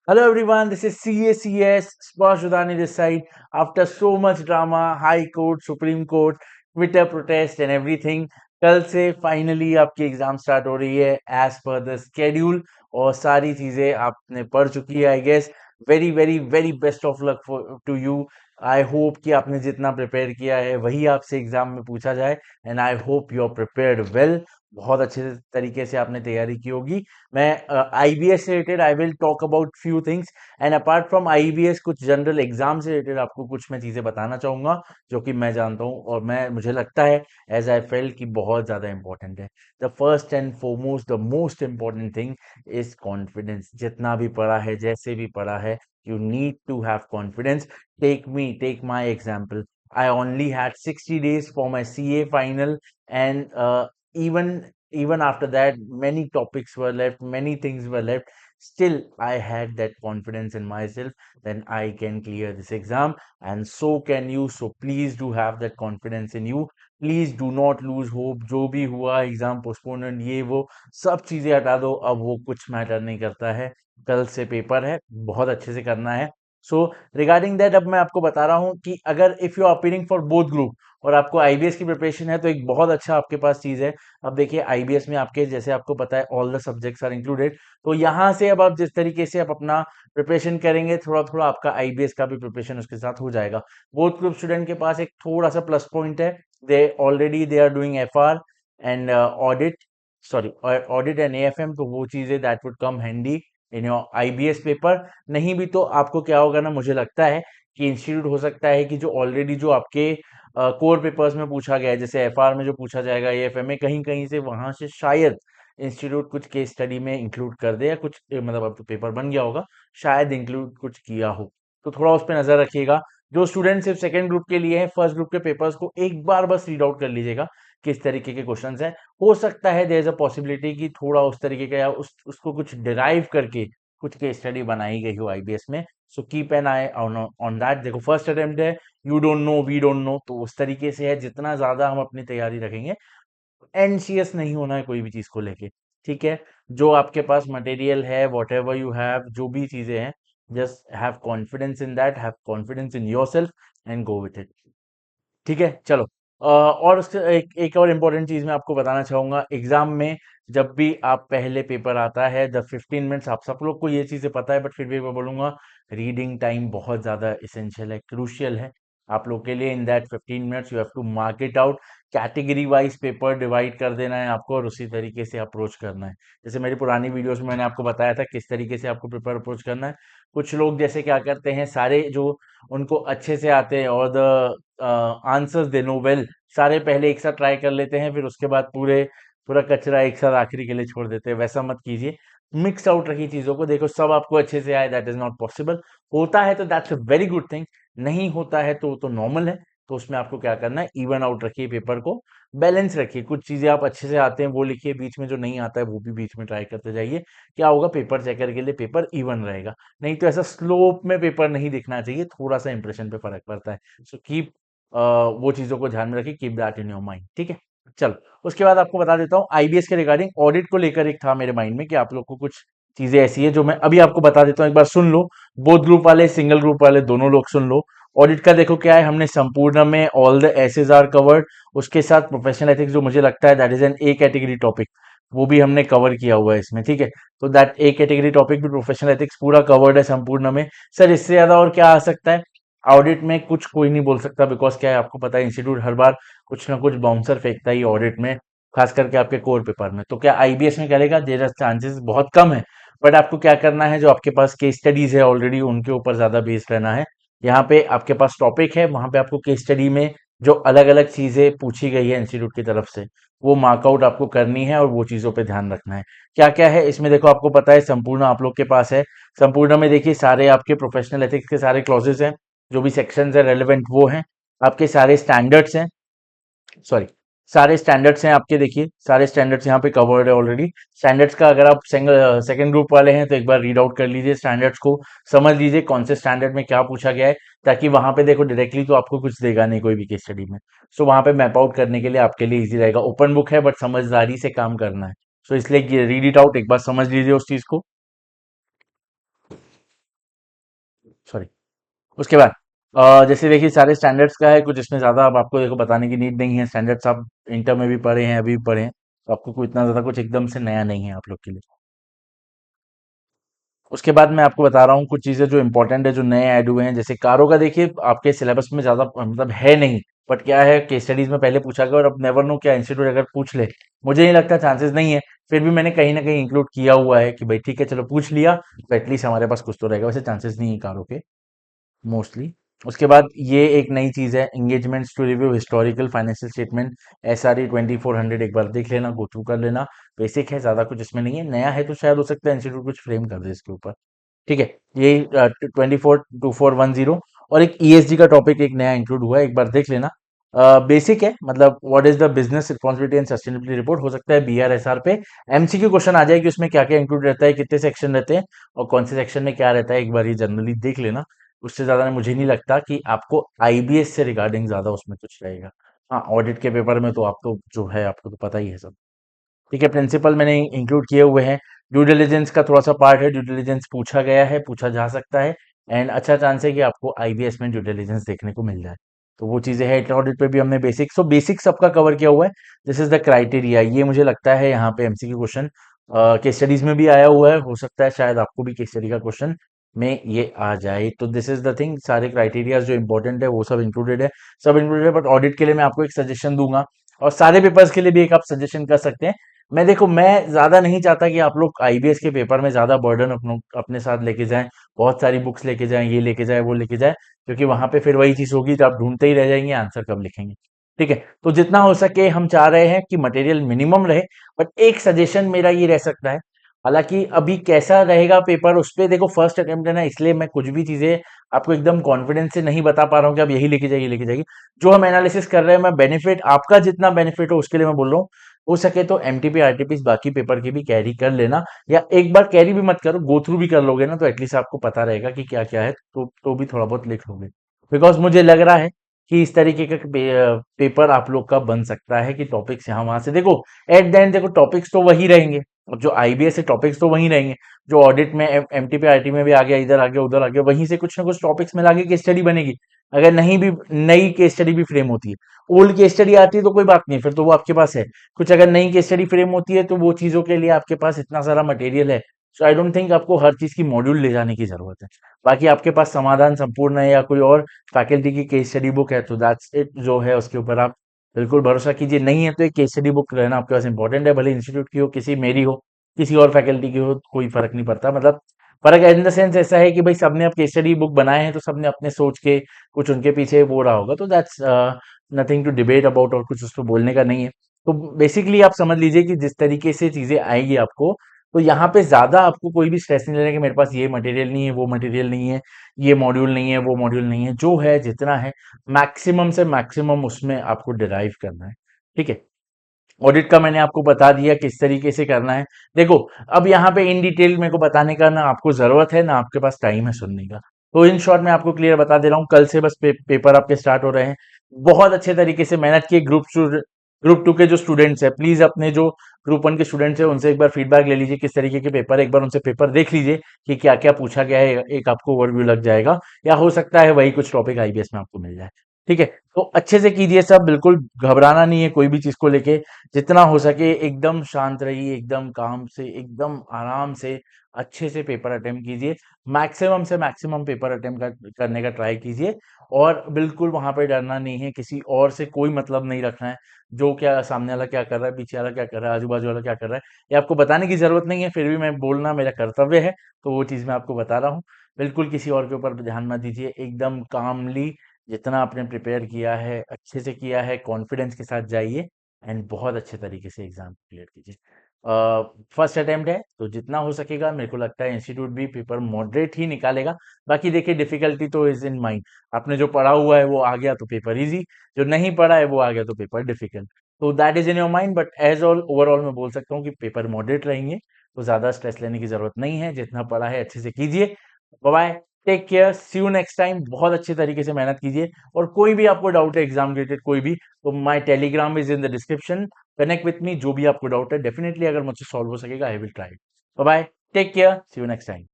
Hello everyone, this is CACS, Sparsh Udani this side. After so much drama, High Court, Supreme Court, Twitter protest and everything, कल से finally आपकी exam start हो रही है as per the schedule और सारी चीजें आपने पढ़ चुकी है I guess. Very very very best of luck for to you. I hope कि आपने जितना प्रिपेयर किया है वही आपसे एग्जाम में पूछा जाए and I hope you are prepared well. बहुत अच्छे तरीके से आपने तैयारी की होगी। मैं आईबीएस से related I will talk about few things and apart from IBS कुछ जनरल एग्जाम से रिलेटेड आपको कुछ मैं चीजें बताना चाहूंगा जो कि मैं जानता हूँ और मैं मुझे लगता है एज आई फेल कि बहुत ज्यादा इंपॉर्टेंट है। The first and foremost the most important thing is confidence. जितना भी पढ़ा है जैसे भी पढ़ा है you need to have confidence. Take my example. I only had 60 days for my CA final, and even after that, many topics were left, many things were left. Still, I had that confidence in myself, then I can clear this exam, and so can you. So please do have that confidence in you. Please do not lose hope. जो भी हुआ exam postpone ये वो सब चीजें हटा दो, अब वो कुछ मैटर नहीं करता है। कल से पेपर है, बहुत अच्छे से करना है। सो रिगार्डिंग दैट अब मैं आपको बता रहा हूँ कि अगर if you are appearing for both group और आपको आईबीएस की प्रिपरेशन है तो एक बहुत अच्छा आपके पास चीज है। अब देखिए आईबीएस में आपके जैसे आपको पता है all the subjects are included. तो यहाँ से अब आप जिस तरीके से आप अपना प्रिपरेशन करेंगे थोड़ा थोड़ा आपका आईबीएस का भी प्रिपरेशन उसके साथ हो जाएगा। बोथ ग्रुप स्टूडेंट के पास एक थोड़ा सा प्लस पॉइंट है। They are doing FR and audit, sorry audit and AFM, तो वो चीजें that would come handy in your IBS paper. नहीं भी तो आपको क्या होगा ना, मुझे लगता है कि इंस्टीट्यूट हो सकता है कि जो ऑलरेडी जो आपके कोर पेपर्स में पूछा गया है जैसे एफआर में जो पूछा जाएगा एएफएम में कहीं कहीं से वहां से शायद इंस्टीट्यूट कुछ केस स्टडी में इंक्लूड कर दे या कुछ मतलब अब तो पेपर बन गया होगा, शायद इंक्लूड कुछ किया हो। तो थोड़ा उस पर नजर रखिएगा। जो स्टूडेंट सिर्फ सेकंड ग्रुप के लिए हैं फर्स्ट ग्रुप के पेपर्स को एक बार बस रीड आउट कर लीजिएगा किस तरीके के क्वेश्चंस हैं। हो सकता है देयर इज अ पॉसिबिलिटी कि थोड़ा उस तरीके का या उसको कुछ डिराइव करके कुछ केस स्टडी बनाई गई हो आईबीएस में। So keep an eye on on that. देखो फर्स्ट अटेम्प्ट है, you don't know we don't know, तो उस तरीके से है जितना ज्यादा हम अपनी तैयारी रखेंगे। एनसीएस नहीं होना है कोई भी चीज को लेके, ठीक है। जो आपके पास मटेरियल है वॉट एवर यू हैव जो भी चीजें हैं, just have confidence in that, have confidence in your self and go with it. ठीक है चलो। और उससे एक और इम्पोर्टेंट चीज मैं आपको बताना चाहूंगा एग्जाम में जब भी आप पहले पेपर आता है द 15 मिनट्स, आप सब लोग को ये चीजें पता है बट फिर भी मैं बोलूंगा रीडिंग टाइम बहुत ज्यादा इसेंशियल है, क्रूशियल है आप लोग के लिए। In that 15 minutes you have to mark it out. Category wise paper divide कर देना है आपको और उसी तरीके से अप्रोच करना है। जैसे मेरी पुरानी वीडियोस में मैंने आपको बताया था किस तरीके से आपको पेपर अप्रोच करना है। कुछ लोग जैसे क्या करते हैं, सारे जो उनको अच्छे से आते हैं और the answers they know well, सारे पहले एक साथ ट्राई कर लेते हैं फिर उसके बाद पूरा कचरा एक साथ आखिरी के लिए छोड़ देते हैं। वैसा मत कीजिए, मिक्स आउट रखिए चीजों को। देखो सब आपको अच्छे से आए दैट इज नॉट पॉसिबल। होता है तो that's a very good thing, नहीं होता है तो नॉर्मल है। तो उसमें आपको क्या करना है, इवन आउट रखिए पेपर को, बैलेंस रखिए। कुछ चीजें आप अच्छे से आते हैं वो लिखिए, बीच में जो नहीं आता है वो भी बीच में ट्राई करते जाइए। क्या होगा, पेपर चेकर के लिए पेपर इवन रहेगा। नहीं तो ऐसा स्लोप में पेपर नहीं दिखना चाहिए, थोड़ा सा इंप्रेशन पे फर्क पड़ता है। सो कीप वो चीजों को ध्यान में रखिए, keep that in your mind, ठीक है। चलो उसके बाद आपको बता देता हूँ आईबीएस के रिगार्डिंग ऑडिट को लेकर एक था मेरे माइंड में कि आप लोग को कुछ चीजें ऐसी है जो मैं अभी आपको बता देता हूँ, एक बार सुन लो। बोथ ग्रुप वाले सिंगल ग्रुप वाले दोनों लोग सुन लो। ऑडिट का देखो क्या है, हमने संपूर्ण में all the essays are covered, उसके साथ प्रोफेशनल एथिक्स जो मुझे लगता है that is an a category topic, वो भी हमने कवर किया हुआ है इसमें, ठीक है। तो दैट ए कैटेगरी टॉपिक भी प्रोफेशनल एथिक्स पूरा कवर्ड है संपूर्ण में। सर इससे ज्यादा और क्या आ सकता है, ऑडिट में कुछ कोई नहीं बोल सकता बिकॉज क्या है आपको पता है इंस्टीट्यूट हर बार कुछ ना कुछ बाउंसर फेंकता ही ऑडिट में, खास करके आपके कोर पेपर में। तो क्या आईबीएस में करेगा, देयर आर चांसेस बहुत कम है। बट आपको क्या करना है, जो आपके पास केस स्टडीज है ऑलरेडी उनके ऊपर ज्यादा बेस्ड रहना है। यहाँ पे आपके पास टॉपिक है, वहां पे आपको केस स्टडी में जो अलग अलग चीजें पूछी गई है इंस्टीट्यूट की तरफ से वो मार्कआउट आपको करनी है और वो चीजों पे ध्यान रखना है। क्या क्या है इसमें देखो, आपको पता है संपूर्ण आप लोग के पास है। संपूर्ण में देखिए सारे आपके प्रोफेशनल एथिक्स के सारे क्लॉजेस हैं, जो भी सेक्शंस है रेलेवेंट वो हैं। आपके सारे स्टैंडर्ड्स हैं, सॉरी सारे स्टैंडर्ड्स हैं आपके, देखिए सारे स्टैंडर्ड्स यहाँ पे कवर्ड है ऑलरेडी। स्टैंडर्ड्स का अगर आप सेकंड ग्रुप वाले हैं तो एक बार रीड आउट कर लीजिए, स्टैंडर्ड्स को समझ लीजिए कौन से स्टैंडर्ड में क्या पूछा गया है, ताकि वहां पे देखो डायरेक्टली तो आपको कुछ देगा नहीं कोई भी केस स्टडी में। सो वहां पे मैप आउट करने के लिए आपके लिए इजी रहेगा। ओपन बुक है बट समझदारी से काम करना है। सो इसलिए रीड इट आउट, एक बार समझ लीजिए उस चीज को। सॉरी। उसके बाद जैसे देखिए सारे स्टैंडर्ड्स का है, कुछ इसमें ज़्यादा अब आपको देखो बताने की नीड नहीं है, स्टैंडर्ड्स आप इंटर में भी पढ़े हैं, अभी भी पढ़े हैं, तो आपको कोई इतना ज़्यादा कुछ एकदम से नया नहीं है आप लोग के लिए। उसके बाद मैं आपको बता रहा हूँ कुछ चीज़ें जो इंपॉर्टेंट है, जो नए ऐड हुए हैं। जैसे कारों का देखिए आपके सिलेबस में ज़्यादा मतलब है नहीं, बट क्या है केस स्टडीज में पहले पूछा गया, और अब नेवर नो क्या इंस्टीट्यूट अगर पूछ ले, मुझे नहीं लगता, चांसेस नहीं है, फिर भी मैंने कहीं ना कहीं इंक्लूड किया हुआ है कि भाई ठीक है चलो पूछ लिया, तो एटलीस्ट हमारे पास कुछ तो रहेगा। वैसे चांसेस नहीं है कारों के मोस्टली। उसके बाद ये एक नई चीज़ है, engagements to review historical financial statement, SRE 2400, एक बार देख लेना, गो थ्रू कर लेना। बेसिक है, ज़्यादा कुछ इसमें नहीं है, नया है तो शायद हो सकता है इंस्टीट्यूट कुछ फ्रेम कर दे इसके ऊपर। ठीक है, ये 242410, और एक ESG का टॉपिक एक नया इंक्लूड हुआ है, एक बार देख लेना। बेसिक है, मतलब what is the business responsibility and sustainability report, हो सकता है BRSR पे MCQ क्वेश्चन आ जाए कि उसमें क्या क्या इंक्लूड रहता है, कितने सेक्शन रहते हैं और कौन से सेक्शन में क्या रहता है, एक बार ये जनरली देख लेना। उससे ज्यादा मुझे नहीं लगता कि आपको IBS से रिगार्डिंग ज्यादा उसमें कुछ रहेगा। हाँ, ऑडिट के पेपर में तो आप तो जो है आपको तो पता ही है सब। ठीक है, प्रिंसिपल मैंने इंक्लूड किए हुए हैं। ड्यू डिलिजेंस का थोड़ा सा पार्ट है, ड्यू डिलिजेंस पूछा गया है, पूछा जा सकता है, एंड अच्छा चांस है कि आपको IBS में ड्यू डिलिजेंस देखने को मिल जाए। तो वो चीजें हैं। ऑडिट पे भी हमने बेसिक, सो बेसिक सबका कवर किया हुआ है। दिस इज द क्राइटेरिया, ये मुझे लगता है यहाँ पे MCQ क्वेश्चन केस स्टडीज में भी आया हुआ है, हो सकता है शायद आपको भी केस स्टडी का क्वेश्चन में ये आ जाए। तो दिस इज द थिंग, सारे क्राइटेरिया जो इंपॉर्टेंट है वो सब इंक्लूडेड है, सब इंक्लूडेड है। बट ऑडिट के लिए मैं आपको एक सजेशन दूंगा, और सारे पेपर्स के लिए भी एक आप सजेशन कर सकते हैं। मैं देखो, मैं ज्यादा नहीं चाहता कि आप लोग IBS के पेपर में ज्यादा बर्डन अपने साथ लेके जाएं, बहुत सारी बुक्स लेके जाएं, ये लेके जाएं वो लेके जाएं, क्योंकि वहां पे फिर वही चीज होगी तो आप ढूंढते ही रह जाएंगे आंसर कब लिखेंगे। ठीक है, तो जितना हो सके हम चाह रहे हैं कि मटेरियल मिनिमम रहे, बट एक सजेशन मेरा ये रह सकता है। हालांकि अभी कैसा रहेगा पेपर उस पे देखो, फर्स्ट अटेम्प्ट है ना, इसलिए मैं कुछ भी चीजें आपको एकदम कॉन्फिडेंस से नहीं बता पा रहा हूँ कि आप यही लेके जाइए लेके जाइए। जो हम एनालिसिस कर रहे हैं, मैं बेनिफिट आपका जितना बेनिफिट हो उसके लिए मैं बोल रहा हूँ। हो सके तो MTP RTP बाकी पेपर के भी कैरी कर लेना, या एक बार कैरी भी मत करो, गो थ्रू भी कर लोगे ना, तो एटलीस्ट आपको पता रहेगा कि क्या क्या है, तो भी थोड़ा बहुत लिख लोगे। बिकॉज मुझे लग रहा है कि इस तरीके का पेपर आप लोग का बन सकता है कि टॉपिक्स यहाँ वहां से देखो, एट द एंड देखो टॉपिक्स तो वही रहेंगे, और जो IBS है टॉपिक्स तो वही रहेंगे, जो ऑडिट में MTP RT में भी आ गया, इधर आ गया उधर आ गया, वहीं से कुछ ना कुछ टॉपिक्स में लाके केस स्टडी बनेगी। अगर नहीं भी, नई केस स्टडी भी फ्रेम होती है, ओल्ड केस स्टडी आती है तो कोई बात नहीं, फिर तो वो आपके पास है। कुछ अगर नई केस स्टडी फ्रेम होती है तो वो चीजों के लिए आपके पास इतना सारा मटेरियल है, सो आई डोंट थिंक आपको हर चीज की मॉड्यूल ले जाने की जरूरत है। बाकी आपके पास समाधान संपूर्ण है या कोई और फैकल्टी की केस स्टडी बुक है तो दैट्स इट, जो है उसके ऊपर आप बिल्कुल भरोसा कीजिए। नहीं है तो एक केस स्टडी बुक रहना आपके पास इंपॉर्टेंट है, भले इंस्टीट्यूट की हो, किसी मेरी हो, किसी और फैकल्टी की हो, कोई फर्क नहीं पड़ता। मतलब फर्क इन द सेंस ऐसा है कि भाई सबने अब केस स्टडी बुक बनाए हैं तो सबने अपने सोच के कुछ उनके पीछे वो रहा होगा, तो that's nothing to debate about, और कुछ उस पर बोलने का नहीं है। तो बेसिकली आप समझ लीजिए कि जिस तरीके से चीजें आएगी आपको, तो यहाँ पे ज्यादा आपको कोई भी स्ट्रेस नहीं लेना कि मेरे पास ये मटेरियल नहीं है, वो मटेरियल नहीं है, ये मॉड्यूल नहीं है, वो मॉड्यूल नहीं है। जो है जितना है मैक्सिमम से मैक्सिमम उसमें आपको डिराइव करना है। ठीक है, ऑडिट का मैंने आपको बता दिया किस तरीके से करना है। देखो, अब यहाँ पे इन डिटेल मेरे को बताने का ना आपको जरूरत है ना आपके पास टाइम है सुनने का। तो इन शॉर्ट मैं आपको क्लियर बता दे रहा हूँ, कल से बस पेपर आपके स्टार्ट हो रहे हैं। बहुत अच्छे तरीके से मेहनत की। ग्रुप टू के जो स्टूडेंट्स है, प्लीज अपने जो ग्रुप वन के स्टूडेंट्स है उनसे एक बार फीडबैक ले लीजिए किस तरीके के पेपर है, एक बार उनसे पेपर देख लीजिए कि क्या क्या पूछा गया है, एक आपको ओवरव्यू लग जाएगा, या हो सकता है वही कुछ टॉपिक IBS में आपको मिल जाए। ठीक है, तो अच्छे से कीजिए सब, बिल्कुल घबराना नहीं है कोई भी चीज को लेके। जितना हो सके एकदम शांत रहिए, एकदम काम से, एकदम आराम से अच्छे से पेपर अटेम्प्ट कीजिए। मैक्सिमम से मैक्सिमम पेपर अटेम्प्ट करने का ट्राई कीजिए, और बिल्कुल वहां पे डरना नहीं है, किसी और से कोई मतलब नहीं रखना है। जो क्या सामने वाला क्या कर रहा है, पीछे वाला क्या कर रहा है, आजू बाजू वाला क्या कर रहा है, ये आपको बताने की जरूरत नहीं है, फिर भी मैं बोलना मेरा कर्तव्य है, तो वो चीज मैं आपको बता रहा हूँ। बिल्कुल किसी और के ऊपर ध्यान मत दीजिए, एकदम कामली जितना आपने प्रिपेयर किया है अच्छे से किया है, कॉन्फिडेंस के साथ जाइए, एंड बहुत अच्छे तरीके से एग्जाम क्लियर कीजिए। फर्स्ट अटेम्प्ट है तो जितना हो सकेगा, मेरे को लगता है इंस्टीट्यूट भी पेपर मॉडरेट ही निकालेगा। बाकी देखिए, डिफिकल्टी तो इज इन माइंड, आपने जो पढ़ा हुआ है वो आ गया तो पेपर इजी, जो नहीं पढ़ा है वो आ गया तो पेपर डिफिकल्ट। तो that is in your mind, but as all overall मैं बोल सकता हूँ कि पेपर मॉडरेट रहेंगे, तो ज्यादा स्ट्रेस लेने की जरूरत नहीं है, जितना पढ़ा है अच्छे से कीजिए। Bye, take care, see you next time. बहुत अच्छे तरीके से मेहनत कीजिए, और कोई भी आपको डाउट है एग्जाम रिलेटेड कोई भी, तो my Telegram is in the description, connect with me. जो भी आपको डाउट है डेफिनेटली अगर मुझसे सॉल्व हो सकेगा, I will try. Bye, take care, see you next time.